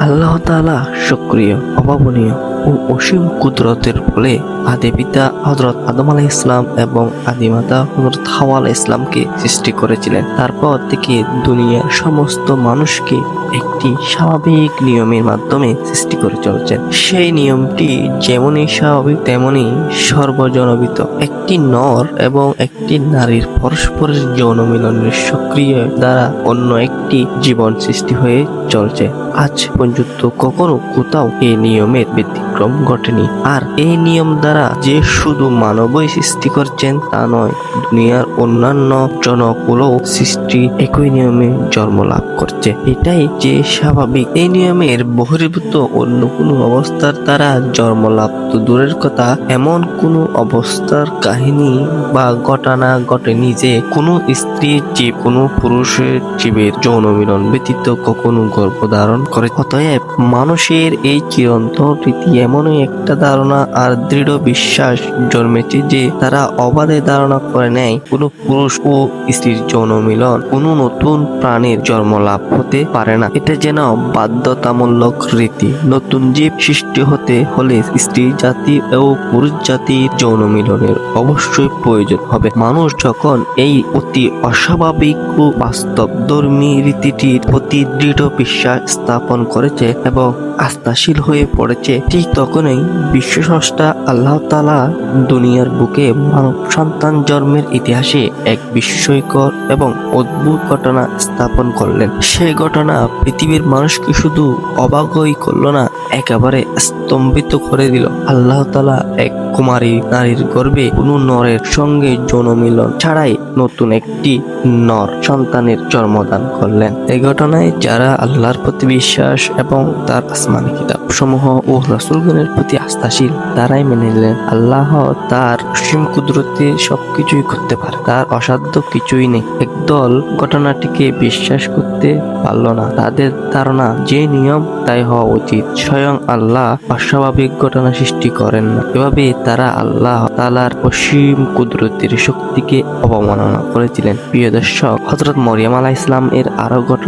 আল্লাহ তাআলা সক্রিয়, অভাবনীয় ও অসীম কুদরতের ফলে আদি পিতা হযরত আদম আলাইহিস সালাম এবং আদিমাতা হযরত হাওয়া আলাইহিস সালামকে সৃষ্টি করেছিলেন। তারপর থেকে দুনিয়ার সমস্ত মানুষকে একটি স্বাভাবিক নিয়মের মাধ্যমে সৃষ্টি করে চলছেন। সেই নিয়মটি যেমনই স্বাভাবিক তেমনই সর্বজনবিত। একটি নর এবং একটি নারীর পরস্পরের যৌন মিলনের সক্রিয় দ্বারা অন্য একটি জীবন সৃষ্টি হয়ে চলছে। আজ পর্যন্ত কখনো কোথাও এই নিয়মের ব্যতিক্রম ঘটেনি। আর এই নিয়ম দ্বারা যে শুধু মানবই সৃষ্টি করছেন তা নয়, দুনিয়ার অন্যান্য জনকুলও সৃষ্টি একই নিয়মে জন্ম লাভ করছে। এটাই যে স্বাভাবিক। এই নিয়মের বহির্ভূত অন্য কোনো অবস্থার দ্বারা জন্ম লাভ তো দূরের কথা, এমন কোনো অবস্থার কাহিনী বা ঘটনা ঘটেনি যে কোনো স্ত্রীর জীব কোনো পুরুষের জীবের যৌন মিলন ব্যতীত কখনো গর্ভধারণ করে। অতএব মানুষের এই চিরন্তন রীতি এমনই একটা ধারণা আর দৃঢ় বিশ্বাস জন্মেছে যে তারা অবাধে ধারণা করে নেয় কোনো পুরুষ ও স্ত্রীর যৌন মিলন কোনো নতুন প্রাণীর জন্ম লাভ হতে পারে না। এটা যেন বাধ্যতামূলক রীতি। নতুন জীব সৃষ্টি হতে হলে স্ত্রী জাতি ও পুরুষ জাতির যৌন মিলনের অবশ্যই প্রয়োজন হবে। মানুষ যখন এই অতি অস্বাভাবিক ও বাস্তবধর্মী রীতিটির প্রতি দৃঢ় বিশ্বাস স্থাপন করেছে এবং আস্থাশীল হয়ে পড়েছে, ঠিক তখনই বিশ্বস্রষ্টা আল্লাহ তাআলা দুনিয়ার বুকে মানব সন্তান জন্মের ইতিহাসে এক বিস্ময়কর এবং অদ্ভুত ঘটনা স্থাপন করলেন। সেই ঘটনা পৃথিবীর মানুষকে শুধু অবাকই করলো না, একেবারে স্তম্ভিত করে দিল। আল্লাহ তাআলা এক কুমারী নারীর গর্ভে কোনো নরের সঙ্গে যৌন মিলন ছাড়াই নতুন একটি নর সন্তানের জন্মদান করলেন। এই ঘটনায় যারা আল্লাহর প্রতি বিশ্বাস এবং তার আসমানী কিতাব সমূহ ও রাসূলগণের প্রতি আস্থাশীল তারাই মেনে নিলেন আল্লাহ তার অসীম কুদরতে সবকিছুই করতে পারে, তার অসাধ্য কিছুই নেই। একদল ঘটনাটিকে বিশ্বাস করতে পারল না। তাদের ধারণা যে নিয়ম তাই হওয়া উচিত, স্বয়ং আল্লাহ অস্বাভাবিক ঘটনা সৃষ্টি করেন না। এভাবে তারা আল্লাহ তাআলার অসীম কুদরতের শক্তিকে অবমাননা করেছিলেন। প্রিয় দর্শক, হযরত মরিয়ম আলাইহিস সালাম এর আরো ঘটনা